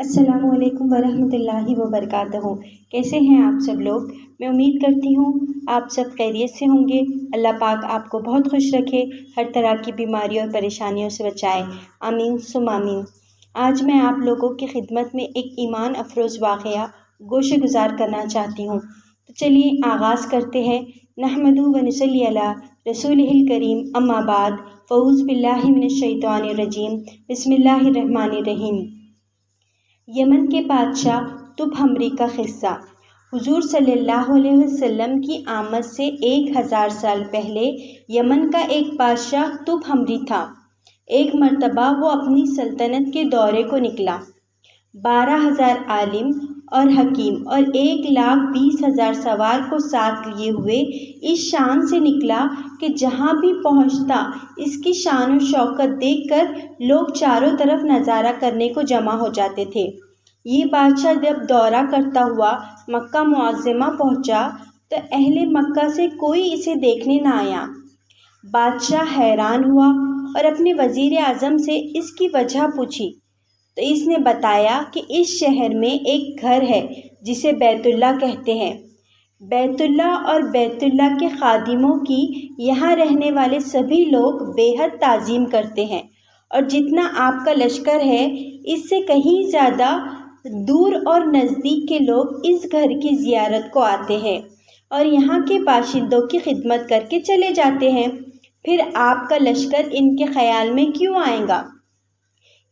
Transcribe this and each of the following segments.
السلام علیکم ورحمۃ اللہ وبرکاتہ۔ کیسے ہیں آپ سب لوگ؟ میں امید کرتی ہوں آپ سب خیریت سے ہوں گے۔ اللہ پاک آپ کو بہت خوش رکھے، ہر طرح کی بیماریوں اور پریشانیوں سے بچائے، آمین ثم آمین۔ آج میں آپ لوگوں کی خدمت میں ایک ایمان افروز واقعہ گوشہ گزار کرنا چاہتی ہوں۔ تو چلیے آغاز کرتے ہیں۔ نحمدہ و نصلی علی رسولہ الکریم، اما بعد، فاعوذ باللہ من الشیطان الرجیم، بسم اللہ الرحمن الرحیم۔ یمن کے بادشاہ طب کا قصہ۔ حضور صلی اللہ علیہ وسلم کی آمد سے 1000 سال پہلے یمن کا ایک بادشاہ طب تھا۔ ایک مرتبہ وہ اپنی سلطنت کے دورے کو نکلا۔ 12,000 عالم اور حکیم اور 1,20,000 سوار کو ساتھ لیے ہوئے اس شان سے نکلا کہ جہاں بھی پہنچتا اس کی شان و شوکت دیکھ کر لوگ چاروں طرف نظارہ کرنے کو جمع ہو جاتے تھے۔ یہ بادشاہ جب دورہ کرتا ہوا مکہ معظمہ پہنچا تو اہل مکہ سے کوئی اسے دیکھنے نہ آیا۔ بادشاہ حیران ہوا اور اپنے وزیر اعظم سے اس کی وجہ پوچھی تو اس نے بتایا کہ اس شہر میں ایک گھر ہے جسے بیت اللہ کہتے ہیں۔ بیت اللہ اور بیت اللہ کے خادموں کی یہاں رہنے والے سبھی لوگ بے حد تعظیم کرتے ہیں، اور جتنا آپ کا لشکر ہے اس سے کہیں زیادہ دور اور نزدیک کے لوگ اس گھر کی زیارت کو آتے ہیں اور یہاں کے باشندوں کی خدمت کر کے چلے جاتے ہیں۔ پھر آپ کا لشکر ان کے خیال میں کیوں آئے گا؟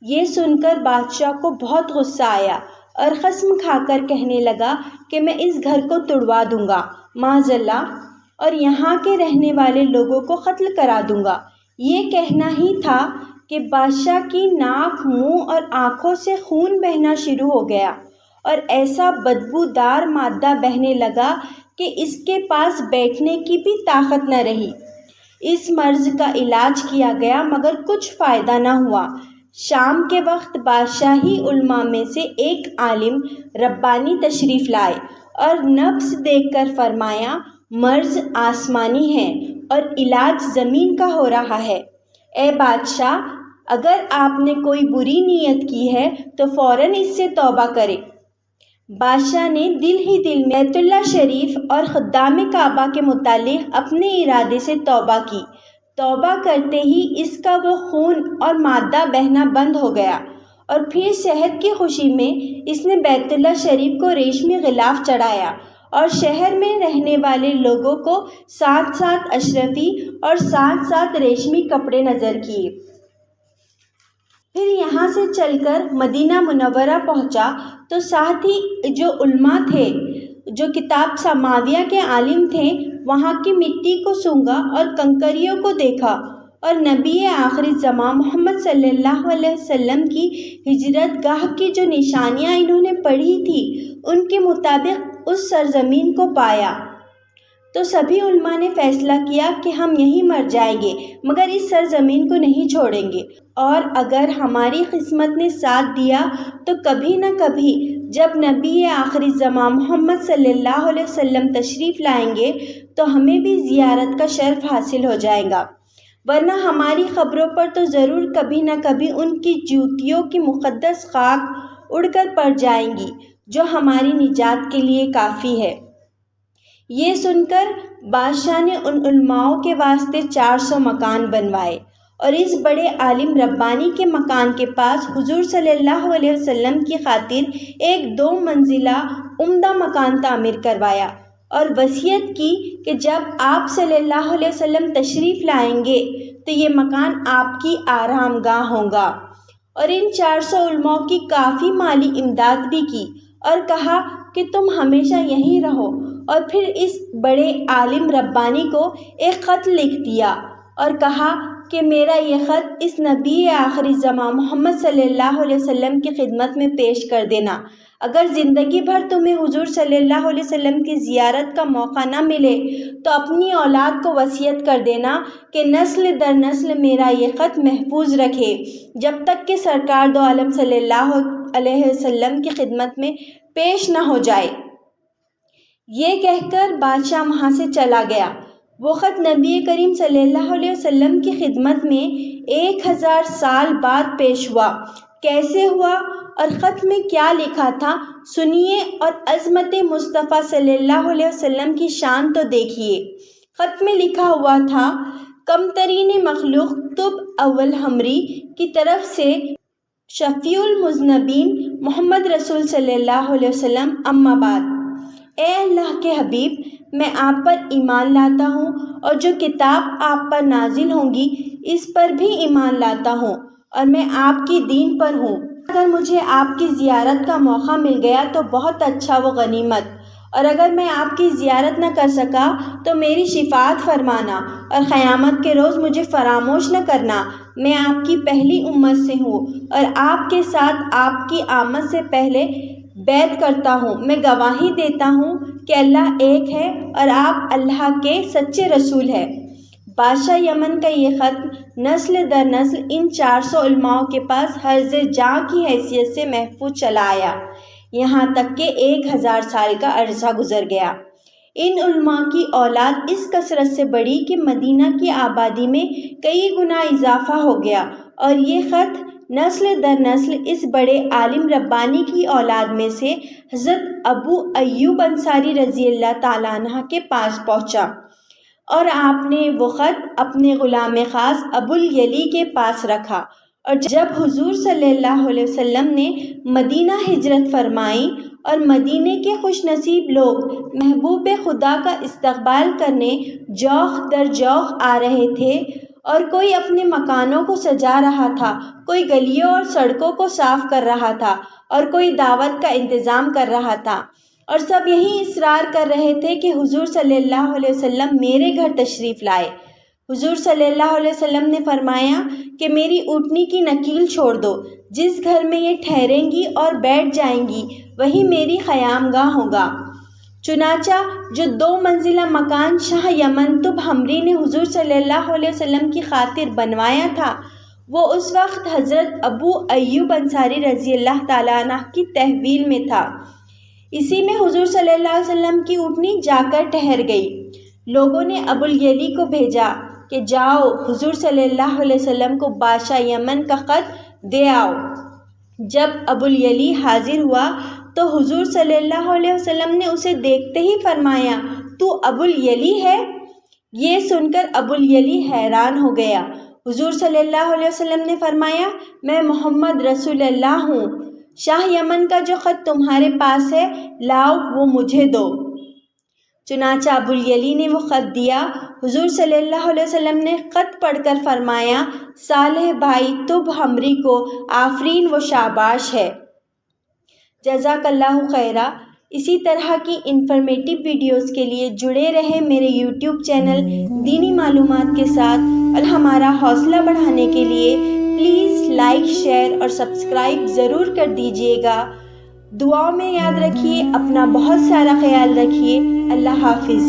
یہ سن کر بادشاہ کو بہت غصہ آیا اور قسم کھا کر کہنے لگا کہ میں اس گھر کو توڑوا دوں گا معاذ اللہ، اور یہاں کے رہنے والے لوگوں کو قتل کرا دوں گا۔ یہ کہنا ہی تھا کہ بادشاہ کی ناک، منہ اور آنکھوں سے خون بہنا شروع ہو گیا اور ایسا بدبودار مادہ بہنے لگا کہ اس کے پاس بیٹھنے کی بھی طاقت نہ رہی۔ اس مرض کا علاج کیا گیا مگر کچھ فائدہ نہ ہوا۔ شام کے وقت بادشاہی علماء میں سے ایک عالم ربانی تشریف لائے اور نبض دیکھ کر فرمایا، مرض آسمانی ہے اور علاج زمین کا ہو رہا ہے۔ اے بادشاہ، اگر آپ نے کوئی بری نیت کی ہے تو فوراً اس سے توبہ کرے۔ بادشاہ نے دل ہی دل میں بیت اللہ شریف اور خدام کعبہ کے متعلق اپنے ارادے سے توبہ کی۔ توبہ کرتے ہی اس کا وہ خون اور مادہ بہنا بند ہو گیا، اور پھر صحت کی خوشی میں اس نے بیت اللہ شریف کو ریشمی غلاف چڑھایا اور شہر میں رہنے والے لوگوں کو ساتھ ساتھ اشرفی اور ساتھ ساتھ ریشمی کپڑے نظر کیے۔ پھر یہاں سے چل کر مدینہ منورہ پہنچا تو ساتھ ہی جو علماء تھے، جو کتاب سماویہ کے عالم تھے، وہاں کی مٹی کو سونگھا اور کنکریوں کو دیکھا، اور نبی آخری زمان محمد صلی اللہ علیہ وسلم کی ہجرت گاہ کی جو نشانیاں انہوں نے پڑھی تھی ان کے مطابق اس سرزمین کو پایا۔ تو سبھی علماء نے فیصلہ کیا کہ ہم یہیں مر جائیں گے مگر اس سرزمین کو نہیں چھوڑیں گے، اور اگر ہماری قسمت نے ساتھ دیا تو کبھی نہ کبھی جب نبی آخری زمان محمد صلی اللہ علیہ وسلم تشریف لائیں گے تو ہمیں بھی زیارت کا شرف حاصل ہو جائے گا، ورنہ ہماری قبروں پر تو ضرور کبھی نہ کبھی ان کی جوتیوں کی مقدس خاک اڑ کر پڑ جائیں گی جو ہماری نجات کے لیے کافی ہے۔ یہ سن کر بادشاہ نے ان علماؤں کے واسطے 400 مکان بنوائے، اور اس بڑے عالم ربانی کے مکان کے پاس حضور صلی اللہ علیہ وسلم کی خاطر ایک 2 منزلہ عمدہ مکان تعمیر کروایا، اور وصیت کی کہ جب آپ صلی اللہ علیہ وسلم تشریف لائیں گے تو یہ مکان آپ کی آرام گاہ ہوگا، اور ان 400 علماء کی کافی مالی امداد بھی کی اور کہا کہ تم ہمیشہ یہیں رہو، اور پھر اس بڑے عالم ربانی کو ایک خط لکھ دیا اور کہا کہ میرا یہ خط اس نبی آخری زمان محمد صلی اللہ علیہ وسلم کی خدمت میں پیش کر دینا۔ اگر زندگی بھر تمہیں حضور صلی اللہ علیہ وسلم کی زیارت کا موقع نہ ملے تو اپنی اولاد کو وصیت کر دینا کہ نسل در نسل میرا یہ خط محفوظ رکھے جب تک کہ سرکار دو عالم صلی اللہ علیہ وسلم کی خدمت میں پیش نہ ہو جائے۔ یہ کہہ کر بادشاہ وہاں سے چلا گیا۔ وہ خط نبی کریم صلی اللہ علیہ وسلم کی خدمت میں 1000 سال بعد پیش ہوا۔ کیسے ہوا اور خط میں کیا لکھا تھا سنیے اور عظمت مصطفیٰ صلی اللہ علیہ وسلم کی شان تو دیکھیے۔ خط میں لکھا ہوا تھا، کم ترین مخلوق تب اول ہمری کی طرف سے شفیع المذنبین محمد رسول صلی اللہ علیہ وسلم، اما بعد۔ اے اللہ کے حبیب، میں آپ پر ایمان لاتا ہوں اور جو کتاب آپ پر نازل ہوں گی اس پر بھی ایمان لاتا ہوں، اور میں آپ کی دین پر ہوں۔ اگر مجھے آپ کی زیارت کا موقع مل گیا تو بہت اچھا، وہ غنیمت، اور اگر میں آپ کی زیارت نہ کر سکا تو میری شفاعت فرمانا اور قیامت کے روز مجھے فراموش نہ کرنا۔ میں آپ کی پہلی امت سے ہوں اور آپ کے ساتھ آپ کی آمد سے پہلے بیعت کرتا ہوں۔ میں گواہی دیتا ہوں کہ اللہ ایک ہے اور آپ اللہ کے سچے رسول ہیں۔ بادشاہ یمن کا یہ خط نسل در نسل ان 400 علماء کے پاس حرز جاں کی حیثیت سے محفوظ چلا آیا، یہاں تک کہ 1000 سال کا عرصہ گزر گیا۔ ان علماء کی اولاد اس کثرت سے بڑھی کہ مدینہ کی آبادی میں کئی گنا اضافہ ہو گیا، اور یہ خط نسل در نسل اس بڑے عالم ربانی کی اولاد میں سے حضرت ابو ایوب انصاری رضی اللہ تعالیٰ عنہ کے پاس پہنچا، اور آپ نے وہ خط اپنے غلام خاص ابو الیلی کے پاس رکھا۔ اور جب حضور صلی اللہ علیہ وسلم نے مدینہ ہجرت فرمائی اور مدینے کے خوش نصیب لوگ محبوب خدا کا استقبال کرنے جوخ در جوخ آ رہے تھے، اور کوئی اپنے مکانوں کو سجا رہا تھا، کوئی گلیوں اور سڑکوں کو صاف کر رہا تھا، اور کوئی دعوت کا انتظام کر رہا تھا، اور سب یہی اصرار کر رہے تھے کہ حضور صلی اللہ علیہ وسلم میرے گھر تشریف لائے۔ حضور صلی اللہ علیہ وسلم نے فرمایا کہ میری اونٹنی کی نکیل چھوڑ دو، جس گھر میں یہ ٹھہریں گی اور بیٹھ جائیں گی وہی میری قیام گاہ ہوگا۔ چنانچہ جو 2 منزلہ مکان شاہ یمن تب ہمری نے حضور صلی اللہ علیہ وسلم کی خاطر بنوایا تھا، وہ اس وقت حضرت ابو ایوب انصاری رضی اللہ تعالیٰ عنہ کی تحویل میں تھا۔ اسی میں حضور صلی اللہ علیہ وسلم کی اونٹنی جا کر ٹھہر گئی۔ لوگوں نے ابو الیلی کو بھیجا کہ جاؤ حضور صلی اللہ علیہ وسلم کو بادشاہ یمن کا خط دے آؤ۔ جب ابو الیلی حاضر ہوا تو حضور صلی اللہ علیہ وسلم نے اسے دیکھتے ہی فرمایا، تو ابو الیلی ہے؟ یہ سن کر ابو الیلی حیران ہو گیا۔ حضور صلی اللہ علیہ وسلم نے فرمایا، میں محمد رسول اللہ ہوں، شاہ یمن کا جو خط تمہارے پاس ہے لاؤ وہ مجھے دو۔ چنانچہ ابو الیلی نے وہ خط دیا۔ حضور صلی اللہ علیہ وسلم نے خط پڑھ کر فرمایا، صالح بھائی تب ہمری کو آفرین و شاباش ہے۔ جزاک اللہ خیرہ۔ اسی طرح کی انفارمیٹیو ویڈیوز کے لیے جڑے رہے میرے یوٹیوب چینل دینی معلومات کے ساتھ، اور ہمارا حوصلہ بڑھانے کے لیے پلیز لائک، شیئر اور سبسکرائب ضرور کر دیجیے گا۔ دعاؤں میں یاد رکھیے، اپنا بہت سارا خیال رکھیے۔ اللہ حافظ۔